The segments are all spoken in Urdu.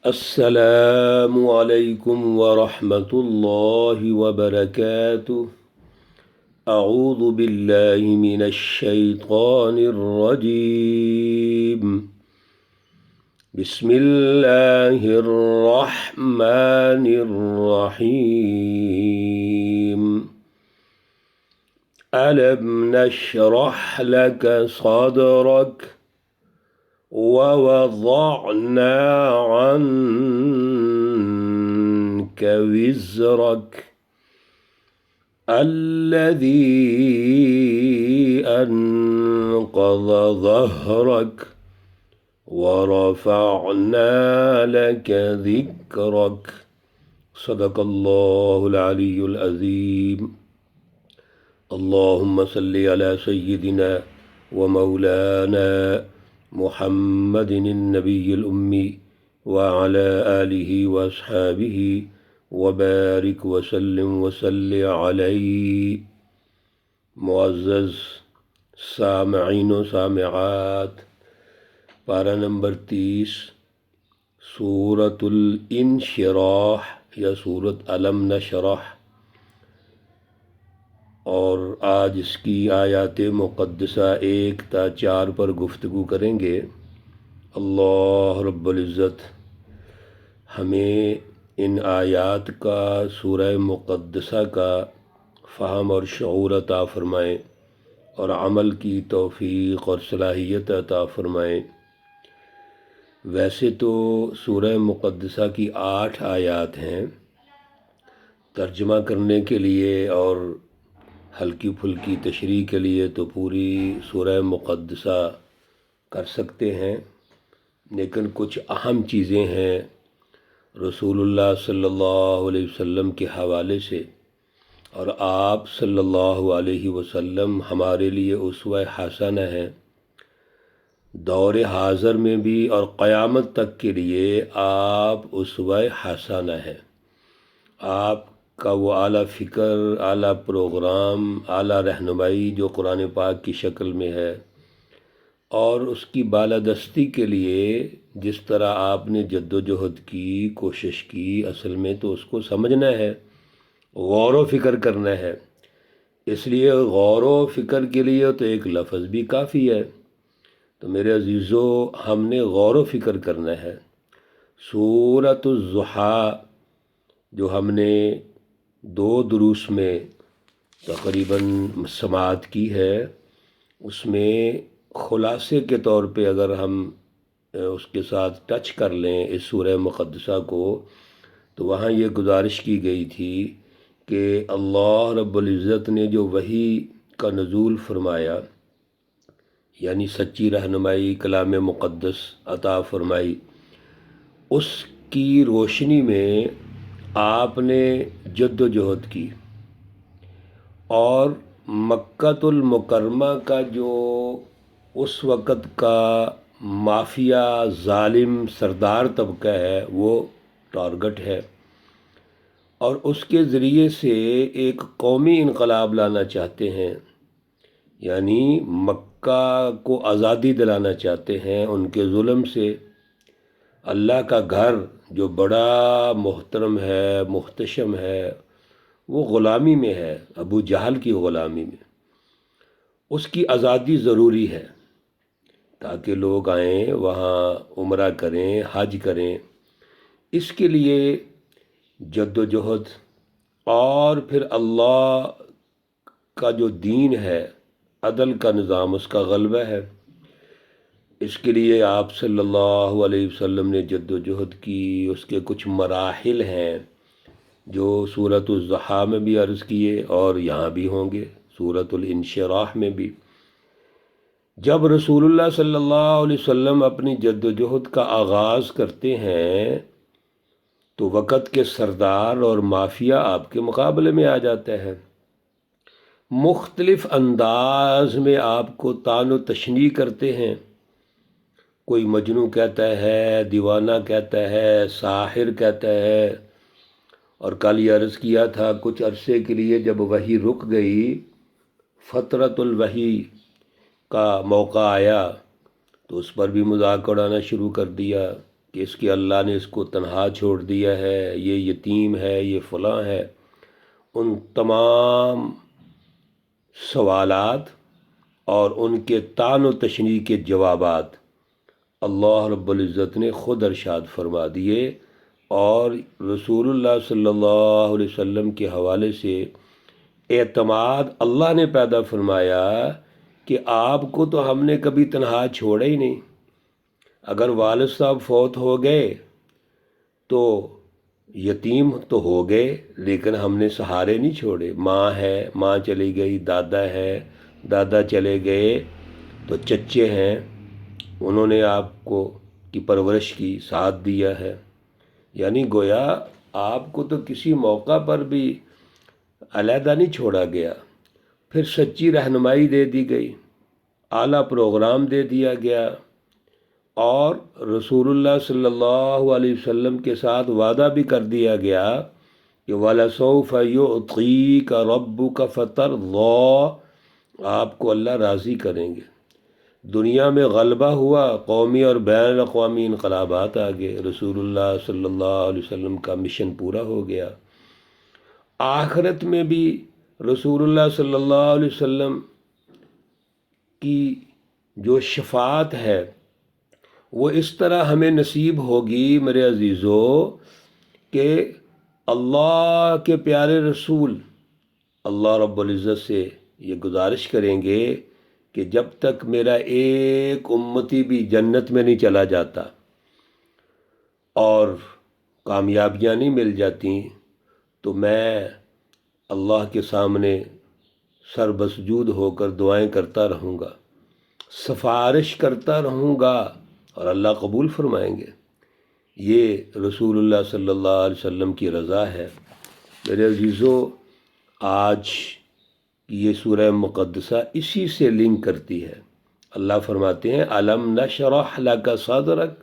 السلام علیکم ورحمۃ اللہ وبرکاتہ۔ اعوذ باللہ من الشیطان الرجیم۔ بسم اللہ الرحمن الرحیم۔ ألم نشرح لك صدرك ووضعنا عنك وزرك الذي أنقض ظهرك ورفعنا لك ذكرك صدق الله العلي العظيم۔ اللهم صل على سيدنا ومولانا محمد النبی الأمی وعلى آلہ واصحابہ وبارک وسلم وصلی علیہ۔ معزز سامعین و سامعات، پارہ نمبر 30 سورۃ الانشراح یا سورۃ علم نشرح، اور آج اس کی آیات مقدسہ 1 تا 4 پر گفتگو کریں گے۔ اللہ رب العزت ہمیں ان آیات کا، سورہ مقدسہ کا فہم اور شعور عطا فرمائیں اور عمل کی توفیق اور صلاحیت عطا فرمائیں۔ ویسے تو سورہ مقدسہ کی 8 آیات ہیں، ترجمہ کرنے کے لیے اور ہلکی پھلکی تشریح کے لیے تو پوری سورہ مقدسہ کر سکتے ہیں، لیکن کچھ اہم چیزیں ہیں رسول اللہ صلی اللہ علیہ وسلم کے حوالے سے، اور آپ صلی اللہ علیہ وسلم ہمارے لیے اسوہ حسنہ ہیں، دور حاضر میں بھی اور قیامت تک کے لیے آپ اسوہ حسنہ ہیں۔ آپ کا وہ اعلیٰ فکر، اعلیٰ پروگرام، اعلیٰ رہنمائی جو قرآن پاک کی شکل میں ہے، اور اس کی بالادستی کے لیے جس طرح آپ نے جد و جہد کی، کوشش کی، اصل میں تو اس کو سمجھنا ہے، غور و فکر کرنا ہے۔ اس لیے غور و فکر کے لیے تو ایک لفظ بھی کافی ہے۔ تو میرے عزیزو، ہم نے غور و فکر کرنا ہے۔ سورۃ الضحیٰ جو ہم نے 2 دروس میں تقریباً سماعت کی ہے، اس میں خلاصے کے طور پہ اگر ہم اس کے ساتھ ٹچ کر لیں اس سورہ مقدسہ کو، تو وہاں یہ گزارش کی گئی تھی کہ اللہ رب العزت نے جو وحی کا نزول فرمایا، یعنی سچی رہنمائی کلام مقدس عطا فرمائی، اس کی روشنی میں آپ نے جد و جہد کی، اور مکۃ المکرمہ کا جو اس وقت کا مافیا ظالم سردار طبقہ ہے وہ ٹارگٹ ہے، اور اس کے ذریعے سے ایک قومی انقلاب لانا چاہتے ہیں، یعنی مکہ کو آزادی دلانا چاہتے ہیں ان کے ظلم سے۔ اللہ کا گھر جو بڑا محترم ہے، محتشم ہے، وہ غلامی میں ہے، ابو جہل کی غلامی میں۔ اس کی آزادی ضروری ہے تاکہ لوگ آئیں، وہاں عمرہ کریں، حج کریں۔ اس کے لیے جد و جہد، اور پھر اللہ کا جو دین ہے، عدل کا نظام، اس کا غلبہ ہے۔ اس کے لیے آپ صلی اللہ علیہ وسلم نے جد و جہد کی۔ اس کے کچھ مراحل ہیں جو سورۃ الضحیٰ میں بھی عرض کیے اور یہاں بھی ہوں گے، سورۃ الانشراح میں بھی۔ جب رسول اللہ صلی اللہ علیہ وسلم اپنی جد و جہد کا آغاز کرتے ہیں تو وقت کے سردار اور مافیا آپ کے مقابلے میں آ جاتا ہے، مختلف انداز میں آپ کو طعن و تشنیع کرتے ہیں۔ کوئی مجنوں کہتا ہے، دیوانہ کہتا ہے، ساحر کہتا ہے، اور کل یہ عرض کیا تھا کچھ عرصے کے لیے جب وحی رک گئی، فترۃ الوحی کا موقع آیا تو اس پر بھی مذاق اڑانا شروع کر دیا کہ کہ اس کے اللہ نے اس کو تنہا چھوڑ دیا ہے، یہ یتیم ہے، یہ فلاں ہے، ان تمام سوالات اور ان کے طعن و تشنیع کے جوابات اللہ رب العزت نے خود ارشاد فرما دیے، اور رسول اللہ صلی اللہ علیہ وسلم کے حوالے سے اعتماد اللہ نے پیدا فرمایا کہ آپ کو تو ہم نے کبھی تنہا چھوڑا ہی نہیں۔ اگر والد صاحب فوت ہو گئے تو یتیم تو ہو گئے، لیکن ہم نے سہارے نہیں چھوڑے۔ ماں ہے، ماں چلی گئی، دادا ہے، دادا چلے گئے، تو چچے ہیں، انہوں نے آپ کو کی پرورش کی، ساتھ دیا ہے۔ یعنی گویا آپ کو تو کسی موقع پر بھی علیحدہ نہیں چھوڑا گیا۔ پھر سچی رہنمائی دے دی گئی، اعلیٰ پروگرام دے دیا گیا، اور رسول اللہ صلی اللہ علیہ وسلم کے ساتھ وعدہ بھی کر دیا گیا کہ وَلَسَوْفَ يُعْطِيكَ رَبُّكَ فَتَرْضَىٰ، آپ کو اللہ راضی کریں گے۔ دنیا میں غلبہ ہوا، قومی اور بین الاقوامی انقلابات آ گئے، رسول اللہ صلی اللہ علیہ وسلم کا مشن پورا ہو گیا۔ آخرت میں بھی رسول اللہ صلی اللہ علیہ وسلم کی جو شفاعت ہے وہ اس طرح ہمیں نصیب ہوگی میرے عزیزو کہ اللہ کے پیارے رسول اللہ رب العزت سے یہ گزارش کریں گے کہ جب تک میرا ایک امتی بھی جنت میں نہیں چلا جاتا اور کامیابیاں نہیں مل جاتی، تو میں اللہ کے سامنے سر بسجود ہو کر دعائیں کرتا رہوں گا، سفارش کرتا رہوں گا، اور اللہ قبول فرمائیں گے۔ یہ رسول اللہ صلی اللہ علیہ وسلم کی رضا ہے۔ میرے عزیزو، آج یہ سورہ مقدسہ اسی سے لنک کرتی ہے۔ اللہ فرماتے ہیں الم نشرح لک صدرک،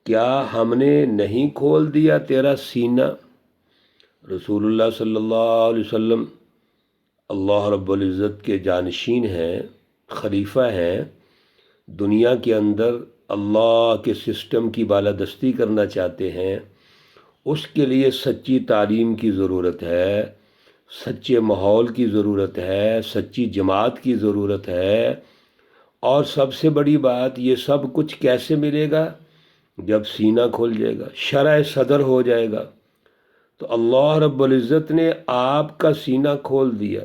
کیا ہم نے نہیں کھول دیا تیرا سینہ؟ رسول اللہ صلی اللہ علیہ وسلم اللہ رب العزت کے جانشین ہیں، خلیفہ ہیں، دنیا کے اندر اللہ کے سسٹم کی بالادستی کرنا چاہتے ہیں۔ اس کے لیے سچی تعلیم کی ضرورت ہے، سچے ماحول کی ضرورت ہے، سچی جماعت کی ضرورت ہے، اور سب سے بڑی بات یہ سب کچھ کیسے ملے گا؟ جب سینہ کھل جائے گا، شرح صدر ہو جائے گا۔ تو اللہ رب العزت نے آپ کا سینہ کھول دیا،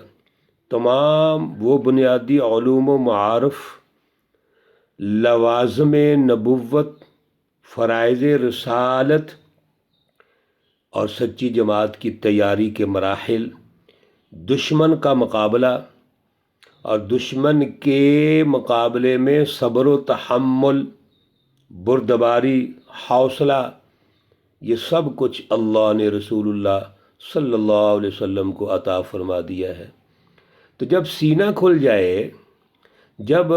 تمام وہ بنیادی علوم و معارف، لوازم نبوت، فرائض رسالت اور سچی جماعت کی تیاری کے مراحل، دشمن کا مقابلہ اور دشمن کے مقابلے میں صبر و تحمل، بردباری، حوصلہ، یہ سب کچھ اللہ نے رسول اللہ صلی اللہ علیہ وسلم کو عطا فرما دیا ہے۔ تو جب سینہ کھل جائے، جب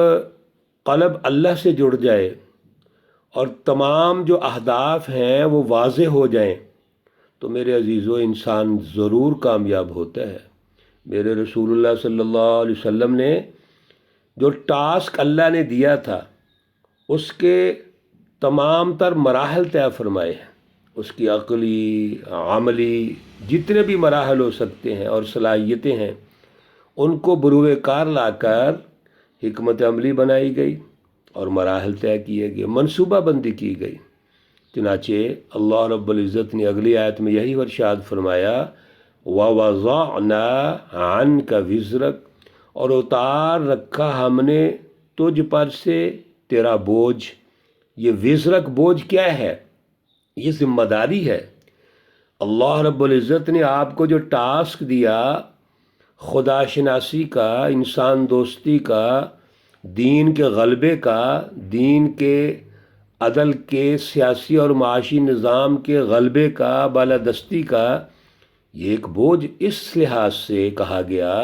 قلب اللہ سے جڑ جائے اور تمام جو اہداف ہیں وہ واضح ہو جائیں، تو میرے عزیزو انسان ضرور کامیاب ہوتا ہے۔ میرے رسول اللہ صلی اللہ علیہ وسلم نے جو ٹاسک اللہ نے دیا تھا اس کے تمام تر مراحل طے فرمائے ہیں، اس کی عقلی، عملی جتنے بھی مراحل ہو سکتے ہیں اور صلاحیتیں ہیں، ان کو بروئے کار لا کر حکمت عملی بنائی گئی اور مراحل طے کیے گئے، منصوبہ بندی کی گئی۔ چنانچہ اللہ رب العزت نے اگلی آیت میں یہی ارشاد فرمایا وَوَضَعْنَا عَنْكَ وِزْرَكَ، اور اتار رکھا ہم نے تجھ پر سے تیرا بوجھ۔ یہ وزرک بوجھ کیا ہے؟ یہ ذمہ داری ہے۔ اللہ رب العزت نے آپ کو جو ٹاسک دیا خدا شناسی کا، انسان دوستی کا، دین کے غلبے کا، دین کے عدل کے، سیاسی اور معاشی نظام کے غلبے کا، بالادستی کا، یہ ایک بوجھ اس لحاظ سے کہا گیا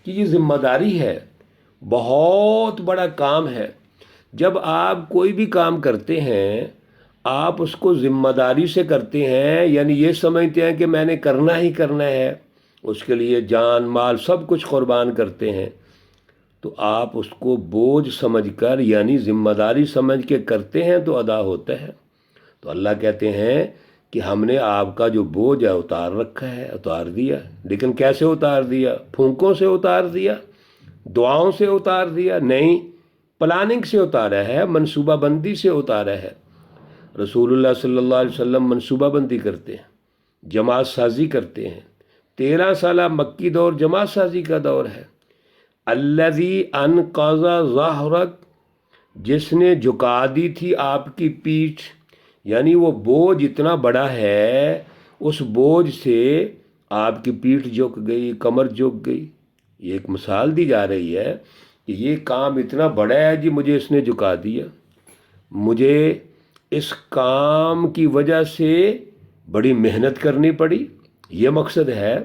کہ یہ ذمہ داری ہے، بہت بڑا کام ہے۔ جب آپ کوئی بھی کام کرتے ہیں آپ اس کو ذمہ داری سے کرتے ہیں، یعنی یہ سمجھتے ہیں کہ میں نے کرنا ہی کرنا ہے، اس کے لیے جان مال سب کچھ قربان کرتے ہیں، تو آپ اس کو بوجھ سمجھ کر، یعنی ذمہ داری سمجھ کے کرتے ہیں تو ادا ہوتا ہے۔ تو اللہ کہتے ہیں کہ ہم نے آپ کا جو بوجھ ہے اتار رکھا ہے، اتار دیا، لیکن کیسے اتار دیا؟ پھونکوں سے اتار دیا، دعاؤں سے اتار دیا؟ نہیں، پلاننگ سے اتارا ہے، منصوبہ بندی سے اتارا ہے۔ رسول اللہ صلی اللہ علیہ وسلم منصوبہ بندی کرتے ہیں، جماعت سازی کرتے ہیں۔ 13 سالہ مکی دور جماعت سازی کا دور ہے۔ الذی انقض ظہرک، جس نے جھکا دی تھی آپ کی پیٹھ، یعنی وہ بوجھ اتنا بڑا ہے، اس بوجھ سے آپ کی پیٹھ جھک گئی، کمر جھک گئی۔ یہ ایک مثال دی جا رہی ہے کہ یہ کام اتنا بڑا ہے جی، مجھے اس نے جھکا دیا، مجھے اس کام کی وجہ سے بڑی محنت کرنی پڑی۔ یہ مقصد ہے۔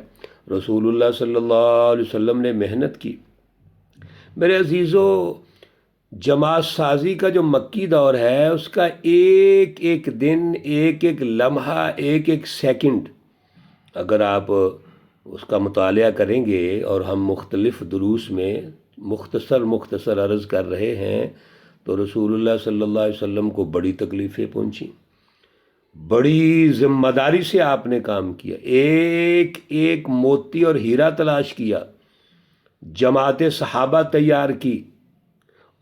رسول اللہ صلی اللہ علیہ وسلم نے محنت کی۔ میرے عزیزو، جماعت سازی کا جو مکی دور ہے، اس کا ایک ایک دن، ایک ایک لمحہ، ایک ایک سیکنڈ اگر آپ اس کا مطالعہ کریں گے، اور ہم مختلف دروس میں مختصر عرض کر رہے ہیں، تو رسول اللہ صلی اللہ علیہ وسلم کو بڑی تکلیفیں پہنچیں، بڑی ذمہ داری سے آپ نے کام کیا، ایک ایک موتی اور ہیرا تلاش کیا، جماعت صحابہ تیار کی،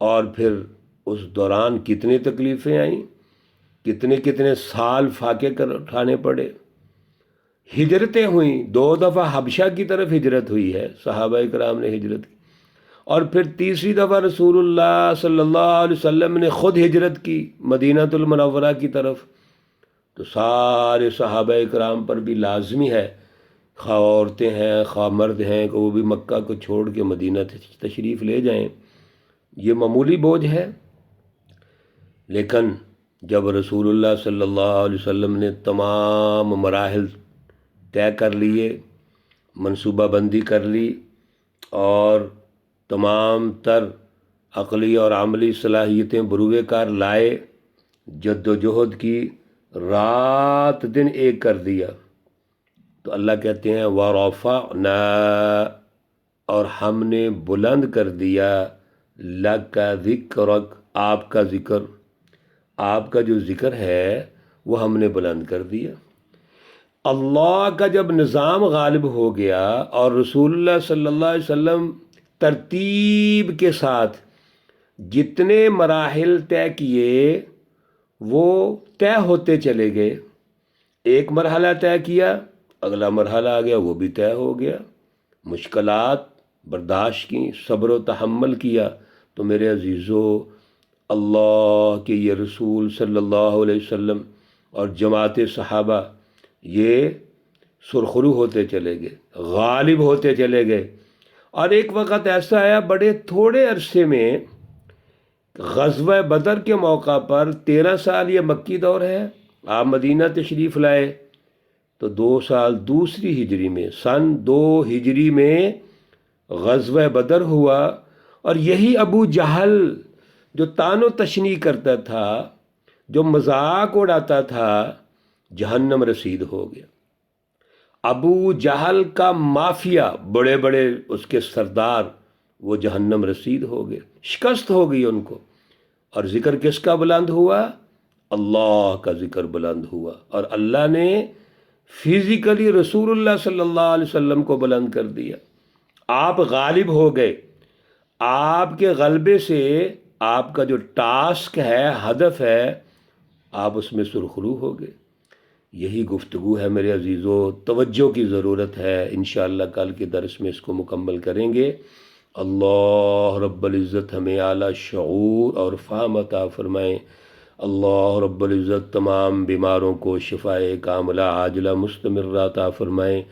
اور پھر اس دوران کتنی تکلیفیں آئیں، کتنے کتنے سال فاقے کر اٹھانے پڑے، ہجرتیں ہوئیں۔ 2 دفعہ حبشہ کی طرف ہجرت ہوئی ہے، صحابہ کرام نے ہجرت کی، اور پھر تیسری دفعہ رسول اللہ صلی اللہ علیہ وسلم نے خود ہجرت کی مدینہ المنورہ کی طرف۔ تو سارے صحابہ کرام پر بھی لازمی ہے، خواہ عورتیں ہیں خواہ مرد ہیں، کہ وہ بھی مکہ کو چھوڑ کے مدینہ تشریف لے جائیں۔ یہ معمولی بوجھ ہے، لیکن جب رسول اللہ صلی اللہ علیہ وسلم نے تمام مراحل طے کر لیے، منصوبہ بندی کر لی، اور تمام تر عقلی اور عملی صلاحیتیں بروئے کار لائے، جد و جہد کی، رات دن ایک کر دیا، تو اللہ کہتے ہیں وَرَفَعْنَا، اور ہم نے بلند کر دیا، لَكَ ذِكْرَكَ، آپ کا ذکر، آپ کا جو ذکر ہے وہ ہم نے بلند کر دیا۔ اللہ کا جب نظام غالب ہو گیا، اور رسول اللہ صلی اللہ علیہ وسلم ترتیب کے ساتھ جتنے مراحل طے کیے وہ طے ہوتے چلے گئے، ایک مرحلہ طے کیا، اگلا مرحلہ آ گیا، وہ بھی طے ہو گیا، مشکلات برداشت کی، صبر و تحمل کیا، تو میرے عزیزو، اللہ کے یہ رسول صلی اللہ علیہ وسلم اور جماعت صحابہ یہ سرخرو ہوتے چلے گئے، غالب ہوتے چلے گئے، اور ایک وقت ایسا آیا بڑے تھوڑے عرصے میں، غزوہ بدر کے موقع پر 13 سال یہ مکی دور ہے، آپ مدینہ تشریف لائے، تو 2 سال دوسری ہجری میں، سن 2 ہجری میں غزوہ بدر ہوا، اور یہی ابو جہل جو تان و تشنیع کرتا تھا، جو مذاق اڑاتا تھا، جہنم رسید ہو گیا۔ ابو جہل کا مافیا، بڑے بڑے اس کے سردار، وہ جہنم رسید ہو گئے، شکست ہو گئی ان کو، اور ذکر کس کا بلند ہوا؟ اللہ کا ذکر بلند ہوا، اور اللہ نے فزیکلی رسول اللہ صلی اللہ علیہ وسلم کو بلند کر دیا۔ آپ غالب ہو گئے، آپ کے غلبے سے آپ کا جو ٹاسک ہے، ہدف ہے، آپ اس میں سرخرو ہو گئے۔ یہی گفتگو ہے میرے عزیزو، توجہ کی ضرورت ہے، انشاءاللہ کل کے درس میں اس کو مکمل کریں گے۔ اللہ رب العزت ہمیں اعلیٰ شعور اور فہم عطا فرمائیں۔ اللہ رب العزت تمام بیماروں کو شفائے کاملہ عاجلہ مستمرہ عطا فرمائیں۔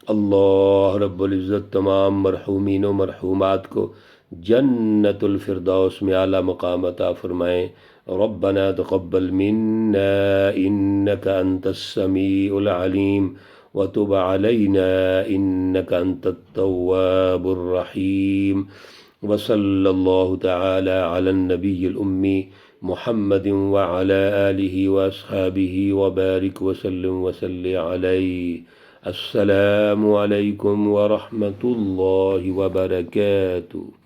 اللہ رب العزت تمام مرحومین و مرحومات کو جنت الفردوس میں اعلیٰ مقام عطا فرمائیں۔ ربنا تقبل منا انك انت السميع العليم وتب علينا انك انت التواب الرحيم، وصلى الله تعالى على النبي الأمي محمد وعلى آله وأصحابه وبارك وسلم وسلم عليه۔ السلام عليكم ورحمة الله وبركاته۔